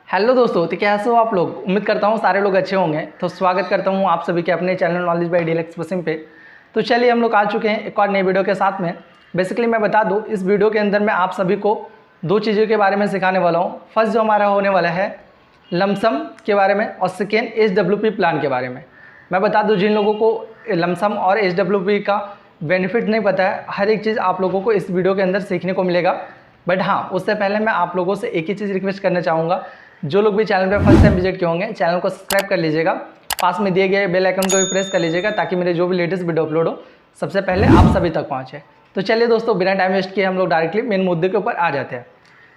Hello दोस्तों, तो कैसे हो आप लोग। उम्मीद करता हूँ सारे लोग अच्छे होंगे। तो स्वागत करता हूँ आप सभी के अपने channel knowledge by deluxe Wasim पे। तो चलिए हम लोग आ चुके हैं एक और नई वीडियो के साथ में। बेसिकली मैं बता दूँ, इस वीडियो के अंदर मैं आप सभी को दो चीज़ों के बारे में सिखाने वाला हूँ। फर्स्ट जो हमारा होने वाला है लमसम के बारे में, और सेकेंड HWP प्लान के बारे में। मैं बता दूँ, जिन लोगों को लमसम और HWP का बेनिफिट नहीं पता है, हर एक चीज़ आप लोगों को इस वीडियो के अंदर सीखने को मिलेगा। बट हाँ, उससे पहले मैं आप लोगों से एक ही चीज़ रिक्वेस्ट करना चाहूँगा। जो लोग भी चैनल पे फर्स्ट टाइम विजिट किए होंगे, चैनल को सब्सक्राइब कर लीजिएगा, पास में दिए गए बेल आइकन को भी प्रेस कर लीजिएगा, ताकि मेरे जो भी लेटेस्ट वीडियो अपलोड हो सबसे पहले आप सभी तक पहुँचे। तो चलिए दोस्तों, बिना टाइम वेस्ट किए हम लोग डायरेक्टली मेन मुद्दे के ऊपर आ जाते हैं।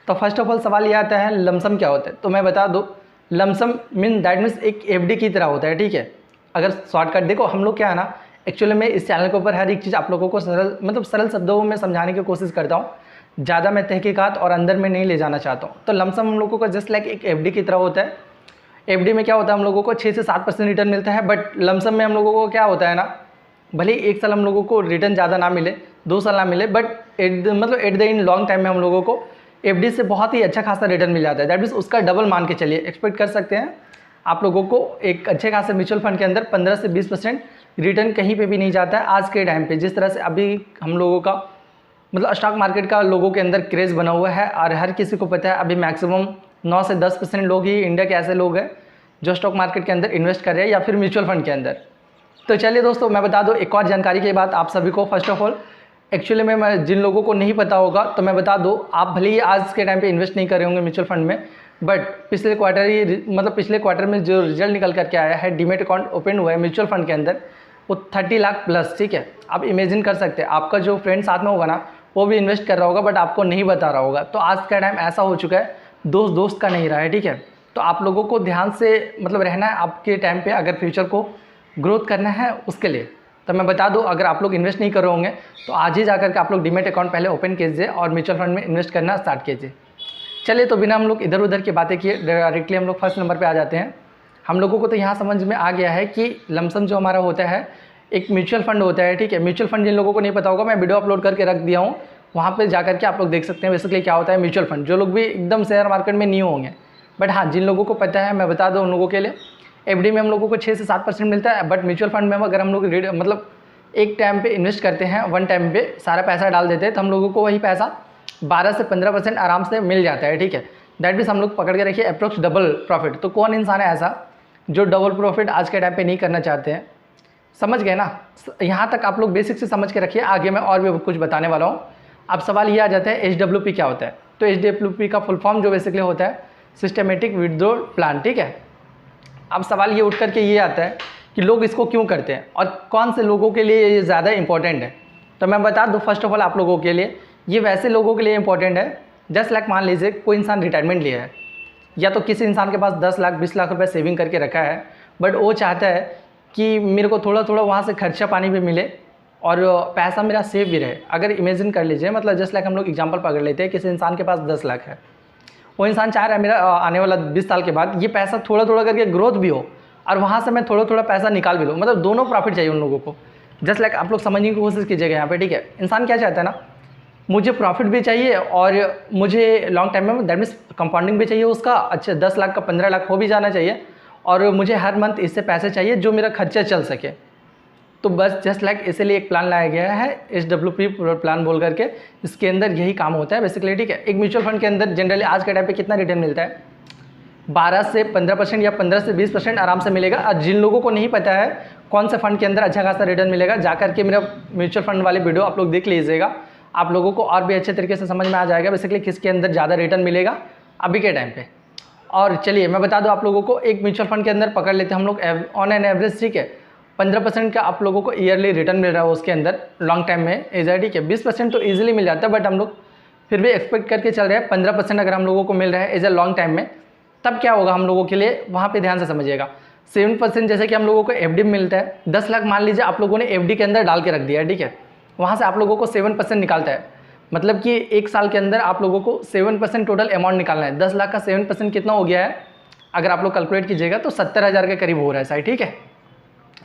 तो फर्स्ट ऑफ ऑल सवाल ये आता है, लमसम क्या होता है। तो मैं बता दूँ, लमसम दैट मीन्स एक FD की तरह होता है, ठीक है। अगर शॉर्टकट देखो, हम लोग क्या है ना, एक्चुअली मैं इस चैनल के ऊपर हर एक चीज़ आप लोगों को सरल शब्दों में समझाने की कोशिश करता हूँ। ज़्यादा मैं तहकीकात और अंदर में नहीं ले जाना चाहता हूँ। तो लमसम हम लोगों को जस्ट लाइक एक FD की तरह होता है। FD में क्या होता है, हम लोगों को 6 से 7% रिटर्न मिलता है। बट लमसम में हम लोगों को क्या होता है ना, भले ही एक साल हम लोगों को रिटर्न ज़्यादा ना मिले, 2 साल ना मिले, but at the in long time में हम लोगों को FD से बहुत ही अच्छा खासा रिटर्न मिल जाता है। दैट मीन्स उसका डबल मान के चलिए, एक्सपेक्ट कर सकते हैं आप लोगों को एक अच्छे खासे म्यूचुअल फंड के अंदर 15 से 20% रिटर्न कहीं पे भी नहीं जाता है आज के टाइम पे। जिस तरह से अभी हम लोगों का स्टॉक मार्केट का लोगों के अंदर क्रेज़ बना हुआ है, और हर किसी को पता है अभी मैक्सिमम 9 से 10% लोग ही इंडिया के ऐसे लोग हैं जो स्टॉक मार्केट के अंदर इन्वेस्ट कर रहे हैं या फिर म्यूचुअल फंड के अंदर। तो चलिए दोस्तों, मैं बता दूं एक और जानकारी की बात आप सभी को। फर्स्ट ऑफ ऑल, एक्चुअली में जिन लोगों को नहीं पता होगा, तो मैं बता दूं, आप भले ही आज के टाइम पे इन्वेस्ट नहीं कर रहे होंगे म्यूचुअल फंड में, बट पिछले क्वार्टर में जो रिजल्ट निकल करके आया है, डीमेट अकाउंट ओपन हुआ है म्यूचुअल फंड के अंदर, वो 30 लाख प्लस, ठीक है। आप इमेजिन कर सकते हैं, आपका जो फ्रेंड साथ में होगा ना, वो भी इन्वेस्ट कर रहा होगा, बट आपको नहीं बता रहा होगा। तो आज का टाइम ऐसा हो चुका है, दोस्त का नहीं रहा है, ठीक है। तो आप लोगों को ध्यान से रहना है आपके टाइम पे, अगर फ्यूचर को ग्रोथ करना है उसके लिए। तो मैं बता दूं, अगर आप लोग इन्वेस्ट नहीं कर रहे होंगे, तो आज ही जाकर के आप लोग डीमेट अकाउंट पहले ओपन कीजिए और म्यूचुअल फंड में इन्वेस्ट करना स्टार्ट कीजिए। चलिए, तो बिना हम लोग इधर उधर की बातें किए डायरेक्टली हम लोग फर्स्ट नंबर पर आ जाते हैं। हम लोगों को तो यहाँ समझ में आ गया है कि लमसम जो हमारा होता है एक म्यूचुअल फंड होता है, ठीक है। म्यूचुअल फंड जिन लोगों को नहीं पता होगा, मैं वीडियो अपलोड करके रख दिया हूँ, वहाँ पे जाकर के आप लोग देख सकते हैं बेसिकली क्या होता है म्यूचुअल फंड। जो लोग भी एकदम शेयर मार्केट में न्यू होंगे, बट हाँ, जिन लोगों को पता है मैं बता दूँ उन लोगों के लिए, FD में हम लोगों को 6 से 7% मिलता है। बट म्यूचुअल फंड में अगर हम लोग एक टाइम पे इन्वेस्ट करते हैं, वन टाइम पे सारा पैसा डाल देते हैं, तो हम लोगों को वही पैसा 12 से 15% आराम से मिल जाता है, ठीक है। दैट मीन्स हम लोग पकड़ के रखिए अप्रोक्स डबल प्रॉफिट। तो कौन इंसान है ऐसा जो डबल प्रॉफिट आज के टाइम पे नहीं करना चाहते हैं। समझ गए ना, यहाँ तक आप लोग बेसिक से समझ के रखिए, आगे मैं और भी कुछ बताने वाला हूँ। अब सवाल ये आ जाता है HWP क्या होता है। तो HWP का फुल फॉर्म जो बेसिकली होता है सिस्टमेटिक विथड्रॉल प्लान, ठीक है। अब सवाल ये उठ करके ये आता है कि लोग इसको क्यों करते हैं और कौन से लोगों के लिए ये ज़्यादा इंपॉर्टेंट है। तो मैं बता दूँ, फर्स्ट ऑफ ऑल आप लोगों के लिए ये वैसे लोगों के लिए इंपॉर्टेंट है, जस्ट लाइक मान लीजिए कोई इंसान रिटायरमेंट लिया है, या तो किसी इंसान के पास 10 लाख 20 लाख रुपए सेविंग करके रखा है, बट वो चाहता है कि मेरे को थोड़ा थोड़ा वहाँ से खर्चा पानी भी मिले और पैसा मेरा सेव भी रहे। अगर इमेजिन कर लीजिए, जस्ट लाइक हम लोग एग्जांपल पकड़ लेते हैं, किसी इंसान के पास 10 लाख है, वो इंसान चाह रहा है मेरा आने वाला 20 साल के बाद ये पैसा थोड़ा थोड़ा करके ग्रोथ भी हो और वहाँ से मैं थोड़ा थोड़ा पैसा निकाल भी लूँ। दोनों प्रॉफिट चाहिए उन लोगों को। जस्ट लाइक आप लोग समझने की कोशिश कीजिएगा यहाँ पे, ठीक है। इंसान क्या चाहता है ना, मुझे प्रॉफिट भी चाहिए और मुझे लॉन्ग टाइम में दैट मीन्स कंपाउंडिंग भी चाहिए उसका, अच्छा 10 लाख का 15 लाख हो भी जाना चाहिए, और मुझे हर मंथ इससे पैसे चाहिए जो मेरा खर्चा चल सके। तो बस जस्ट लाइक इसीलिए एक प्लान लाया गया है HWP प्लान बोल करके। इसके अंदर यही काम होता है बेसिकली, ठीक है। एक म्यूचुअल फंड के अंदर जनरली आज के टाइम पे कितना रिटर्न मिलता है, 12 से 15% या 15 से 20% आराम से मिलेगा। और जिन लोगों को नहीं पता है कौन से फंड के अंदर अच्छा खासा रिटर्न मिलेगा, जाकर के मेरा म्यूचुअल फंड वाले वीडियो आप लोग देख लीजिएगा, आप लोगों को और भी अच्छे तरीके से समझ में आ जाएगा बेसिकली किसके अंदर ज़्यादा रिटर्न मिलेगा अभी के टाइम पे। और चलिए मैं बता दूं आप लोगों को, एक म्यूचुअल फंड के अंदर पकड़ लेते हैं हम लोग ऑन एन एवरेज, ठीक है, 15% का आप लोगों को ईयरली रिटर्न मिल रहा है उसके अंदर लॉन्ग टाइम में एज, ठीक है। 20% तो ईजिली मिल जाता है, बट हम लोग फिर भी एक्सपेक्ट करके चल रहे हैं 15% अगर हम लोगों को मिल रहा है एज ए लॉन्ग टाइम में, तब क्या होगा हम लोगों के लिए, वहाँ पर ध्यान से समझिएगा। 7% जैसे कि हम लोगों को FD में मिलता है, 10 लाख मान लीजिए आप लोगों ने FD के अंदर डाल के रख दिया है, ठीक है। वहाँ से आप लोगों को 7% निकालता है, मतलब कि एक साल के अंदर आप लोगों को 7% टोटल अमाउंट निकालना है। 10 लाख का 7% कितना हो गया है, अगर आप लोग कैलकुलेट कीजिएगा तो 70,000 के करीब हो रहा है शायद, ठीक है।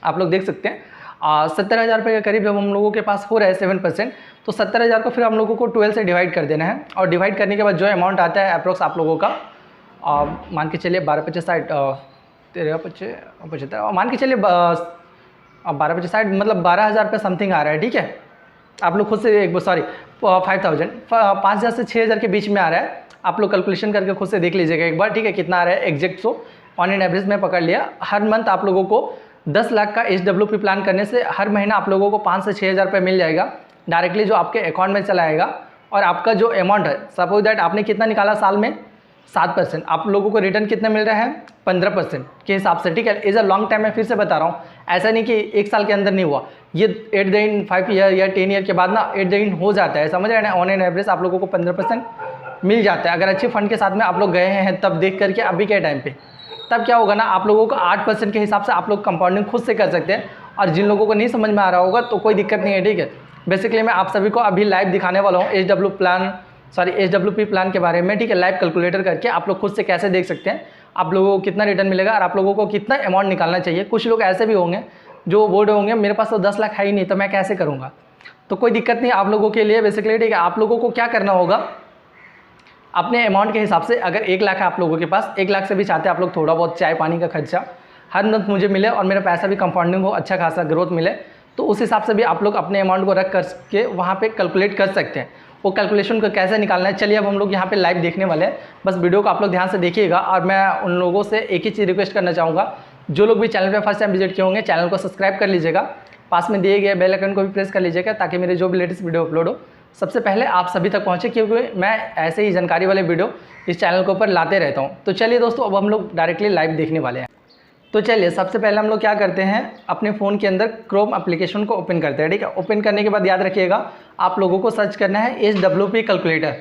आप लोग देख सकते हैं 70,000 रुपये के करीब जब हम लोगों के पास हो रहा है 7%, तो 70,000 को फिर हम लोगों को 12 से डिवाइड कर देना है, और डिवाइड करने के बाद जो अमाउंट आता है अप्रोक्स आप लोगों का मान के चलिए 12×5 = 13×5 = 75, मान के चलिए 12×5 मतलब 12,000 रुपये समथिंग आ रहा है, ठीक है। आप लोग खुद से एक 5,000 5,000 से 6,000 के बीच में आ रहा है। आप लोग कैलकुलेशन करके खुद से देख लीजिएगा एक बार, ठीक है, कितना आ रहा है exact. So on an average में पकड़ लिया, हर मंथ आप लोगों को 10 लाख का HWP प्लान करने से हर महीना आप लोगों को 5 से 6,000 रुपये मिल जाएगा डायरेक्टली, जो आपके अकाउंट में चला आएगा। और आपका जो अमाउंट है, सपोज दैट आपने कितना निकाला साल में 7%, आप लोगों को रिटर्न कितना मिल रहा है 15% के हिसाब से, ठीक है। इज़ अ लॉन्ग टाइम, मैं फिर से बता रहा हूँ, ऐसा नहीं कि एक साल के अंदर नहीं हुआ, ये एट द एंड 5 ईयर या 10 ईयर के बाद ना एट द एंड हो जाता है, समझ रहे हैं ना। ऑन एन एवरेज आप लोगों को 15% मिल जाता है। अगर अच्छे फंड के साथ में आप लोग गए हैं तब देख करके, अभी के टाइम पे तब क्या होगा ना, आप लोगों को 8% के हिसाब से आप लोग कंपाउंडिंग खुद से कर सकते हैं। और जिन लोगों को नहीं समझ में आ रहा होगा तो कोई दिक्कत नहीं है, ठीक है। बेसिकली मैं आप सभी को अभी लाइव दिखाने वाला हूँ HWP प्लान के बारे में, ठीक है। लाइव कैलकुलेटर करके आप लोग खुद से कैसे देख सकते हैं आप लोगों को कितना रिटर्न मिलेगा और आप लोगों को कितना अमाउंट निकालना चाहिए। कुछ लोग ऐसे भी होंगे जो बोर्ड होंगे मेरे पास तो 10 लाख है ही नहीं, तो मैं कैसे करूँगा। तो कोई दिक्कत नहीं आप लोगों के लिए, बेसिकली, ठीक है। आप लोगों को क्या करना होगा, अपने अमाउंट के हिसाब से, अगर 1 लाख है आप लोगों के पास, 1 लाख से भी चाहते हैं आप लोग थोड़ा बहुत चाय पानी का खर्चा हर मंथ मुझे मिले और मेरा पैसा भी कंपाउंडिंग हो, अच्छा खासा ग्रोथ मिले, तो उस हिसाब से भी आप लोग अपने अमाउंट को रख कर के वहाँ पे कैलकुलेट कर सकते हैं। वो कैलकुलेशन को कैसे निकालना है, चलिए अब हम लोग यहाँ पे लाइव देखने वाले हैं। बस वीडियो को आप लोग ध्यान से देखिएगा। और मैं उन लोगों से एक ही चीज़ रिक्वेस्ट करना चाहूँगा, जो लोग भी चैनल पे फर्स्ट टाइम विजिट किए होंगे, चैनल को सब्सक्राइब कर लीजिएगा, पास में दिए गए बेल आइकन को भी प्रेस कर लीजिएगा, ताकि मेरे जो भी लेटेस्ट वीडियो अपलोड हो सबसे पहले आप सभी तक पहुँचे, क्योंकि मैं ऐसे ही जानकारी वाले वीडियो इस चैनल के ऊपर लाते रहता हूँ। तो चलिए दोस्तों, अब हम लोग डायरेक्टली लाइव देखने वाले हैं। तो चलिए सबसे पहले हम लोग क्या करते हैं, अपने फ़ोन के अंदर क्रोम एप्लीकेशन को ओपन करते हैं, ठीक है। ओपन करने के बाद याद रखिएगा आप लोगों को सर्च करना है HWP कैलकुलेटर।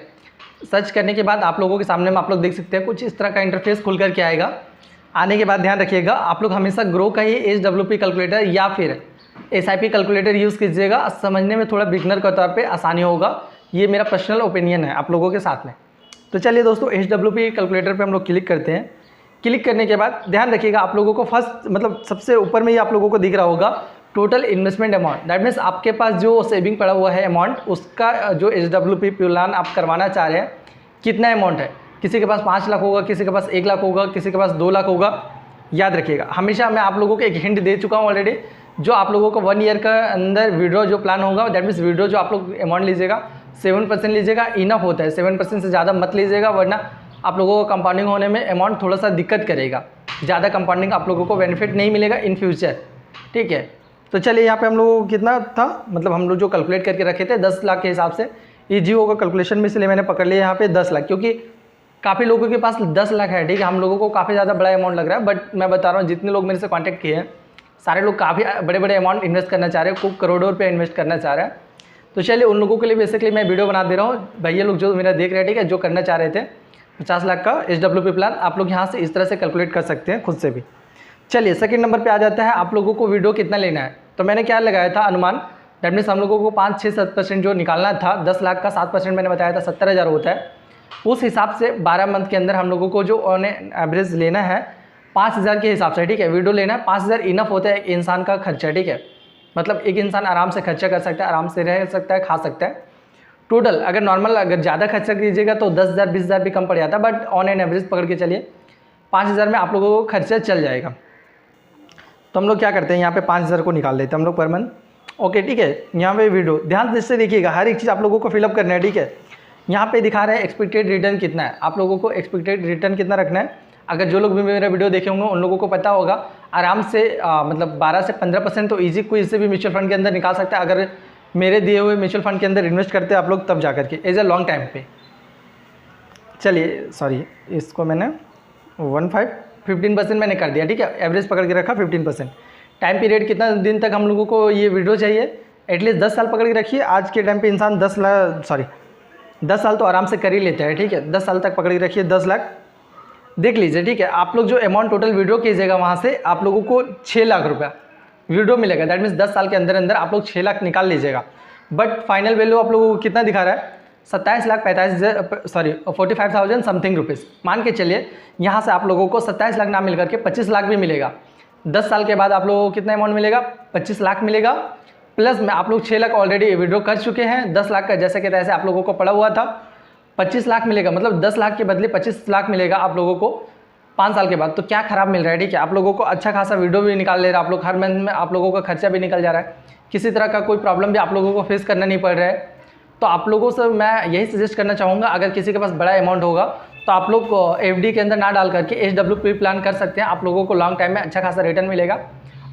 सर्च करने के बाद आप लोगों के सामने में आप लोग देख सकते हैं कुछ इस तरह का इंटरफेस खुल करके आएगा। आने के बाद ध्यान रखिएगा आप लोग हमेशा ग्रो का ही HWP कैलकुलेटर या फिर SIP कैलकुलेटर यूज़ कीजिएगा, समझने में थोड़ा बिगनर के तौर पर आसानी होगा। ये मेरा पर्सनल ओपिनियन है आप लोगों के साथ में। तो चलिए दोस्तों, HWP कैलकुलेटर पर हम लोग क्लिक करते हैं। क्लिक करने के बाद ध्यान रखिएगा आप लोगों को फर्स्ट मतलब सबसे ऊपर में ही आप लोगों को दिख रहा होगा total investment amount. That means आपके पास जो सेविंग पड़ा हुआ है अमाउंट, उसका जो HWP प्लान आप करवाना चाह रहे हैं कितना अमाउंट है। किसी के पास 5 लाख होगा, किसी के पास 1 लाख होगा, किसी के पास 2 लाख होगा। याद रखिएगा हमेशा मैं आप लोगों को एक हिंट दे चुका हूँ ऑलरेडी, जो आप लोगों को 1 ईयर का अंदर विड्रॉ जो प्लान होगा, दैट मीन्स विड्रॉ जो आप लोग अमाउंट लीजिएगा 7% लीजिएगा, इनफ होता है। 7% से ज़्यादा मत लीजिएगा, वरना आप लोगों को कंपाउंडिंग होने में अमाउंट थोड़ा सा दिक्कत करेगा। ज़्यादा कंपाउंडिंग आप लोगों को बेनिफिट नहीं मिलेगा इन फ्यूचर, ठीक है। तो चलिए यहाँ पे हम लोगों को कितना था, मतलब हम लोग जो कैलकुलेट करके रखे थे 10 लाख के हिसाब से, ईजी होगा कैलकुलेशन में, इसलिए मैंने पकड़ लिया यहाँ पे 10 लाख, क्योंकि काफ़ी लोगों के पास 10 लाख है, ठीक है। हम लोगों को काफ़ी ज़्यादा बड़ा अमाउंट लग रहा है, बट मैं बता रहा हूँ जितने लोग मेरे से कॉन्टैक्ट किए हैं सारे लोग काफ़ी बड़े बड़े अमाउंट इन्वेस्ट करना चाह रहे हैं, खूब करोड़ों रुपये इन्वेस्ट करना चाह रहे हैं। तो चलिए उन लोगों के लिए बेसिकली मैं वीडियो बना दे रहा हूँ। भैया लोग जो मेरा देख रहे हैं, ठीक है, जो करना चाह रहे थे 50 लाख का HWP प्लान, आप लोग यहाँ से इस तरह से कैलकुलेट कर सकते हैं खुद से भी। चलिए सेकंड नंबर पे आ जाता है, आप लोगों को वीडियो कितना लेना है। तो मैंने क्या लगाया था अनुमान, दैट मीन्स हम लोगों को 5-6-7% जो निकालना था, 10 लाख का 7% मैंने बताया था 70,000 होता है। उस हिसाब से 12 मंथ के अंदर हम लोगों को जो ऑन एवरेज लेना है 5,000 के हिसाब से, ठीक है। वीडियो लेना है 5,000 इनफ होता है एक इंसान का खर्चा, ठीक है। मतलब एक इंसान आराम से खर्चा कर सकता है, आराम से रह सकता है, खा सकता है। टोटल अगर नॉर्मल अगर ज़्यादा खर्चा कीजिएगा तो 10,000 20,000 भी कम पड़ जाता है, बट ऑन एन एवरेज पकड़ के चलिए 5,000 में आप लोगों को खर्चा चल जाएगा। तो हम लोग क्या करते हैं, यहाँ पे 5,000 को निकाल लेते हैं हम लोग पर मंथ, ओके, ठीक है। यहाँ पे वीडियो ध्यान से देखिएगा, हर एक चीज़ आप लोगों को फिलअप करना है, ठीक है। यहाँ पे दिखा रहे हैं एक्सपेक्टेड रिटर्न कितना है, आप लोगों को एक्सपेक्टेड रिटर्न कितना रखना है। अगर जो लोग भी मेरा वीडियो देखे होंगे उन लोगों को पता होगा, आराम से मतलब 12 से 15% तो ईजी कोई इससे भी म्यूचुअल फंड के अंदर निकाल सकता है। अगर मेरे दिए हुए म्यूचुअल फंड के अंदर इन्वेस्ट करते हैं आप लोग तब जा करके एज ए लॉन्ग टाइम पे। चलिए सॉरी, इसको मैंने 15% मैंने कर दिया, ठीक है। एवरेज पकड़ के रखा 15%। टाइम पीरियड कितना दिन तक हम लोगों को ये वीडियो चाहिए, एटलीस्ट 10 साल पकड़ के रखिए। आज के टाइम पे इंसान 10 साल तो आराम से कर ही लेता है, ठीक है। 10 साल तक पकड़ के रखिए, 10 लाख देख लीजिए, ठीक है। आप लोग जो अमाउंट टोटल वीडियो कीजिएगा वहाँ से आप लोगों को 6 लाख रुपया वीडियो मिलेगा। दैट मीन्स 10 साल के अंदर अंदर आप लोग 6 लाख निकाल लीजिएगा। बट फाइनल वैल्यू आप लोगों को कितना दिखा रहा है, 45,000 समथिंग रुपीज़। मान के चलिए यहाँ से आप लोगों को 27 लाख ना मिल करके 25 लाख भी मिलेगा। 10 साल के बाद आप लोगों को कितना अमाउंट मिलेगा, 25 लाख मिलेगा। प्लस में आप लोग 6 लाख ऑलरेडी विड्रॉ कर चुके हैं, 10 लाख का जैसे कि तैसे आप लोगों को पड़ा हुआ था। 25 लाख मिलेगा, मतलब 10 लाख के बदले 25 लाख मिलेगा आप लोगों को 5 साल के बाद, तो क्या खराब मिल रहा है। ठीक है, आप लोगों को अच्छा खासा वीडियो भी निकाल ले रहा है, आप लोग हर मंथ में आप लोगों का खर्चा भी निकल जा रहा है, किसी तरह का कोई प्रॉब्लम भी आप लोगों को फेस करना नहीं पड़ रहा है। तो आप लोगों से मैं यही सजेस्ट करना चाहूँगा, अगर किसी के पास बड़ा अमाउंट होगा तो आप लोग FD के अंदर ना डाल करके SWP प्लान कर सकते हैं, आप लोगों को लॉन्ग टाइम में अच्छा खासा रिटर्न मिलेगा।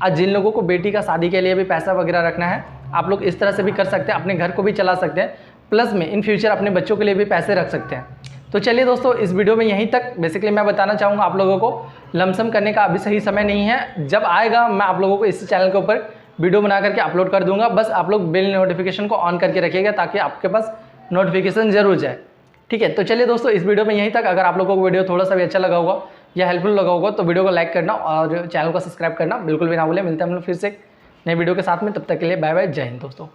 आज जिन लोगों को बेटी का शादी के लिए भी पैसा वगैरह रखना है, आप लोग इस तरह से भी कर सकते हैं, अपने घर को भी चला सकते हैं, प्लस में इन फ्यूचर अपने बच्चों के लिए भी पैसे रख सकते हैं। तो चलिए दोस्तों, इस वीडियो में यहीं तक। बेसिकली मैं बताना चाहूँगा आप लोगों को लमसम करने का अभी सही समय नहीं है, जब आएगा मैं आप लोगों को इसी चैनल के ऊपर वीडियो बना करके अपलोड कर दूंगा। बस आप लोग बेल नोटिफिकेशन को ऑन करके रखिएगा ताकि आपके पास नोटिफिकेशन जरूर जाए। ठीक है, तो चलिए दोस्तों, इस वीडियो में यहीं तक। अगर आप लोगों को वीडियो थोड़ा सा भी अच्छा लगा होगा या हेल्पफुल लगा होगा तो वीडियो को लाइक करना और चैनल को सब्सक्राइब करना बिल्कुल भी ना भूलें। मिलते हैं हम लोग फिर से एक नई वीडियो के साथ में, तब तक के लिए बाय बाय, जय हिंद दोस्तों।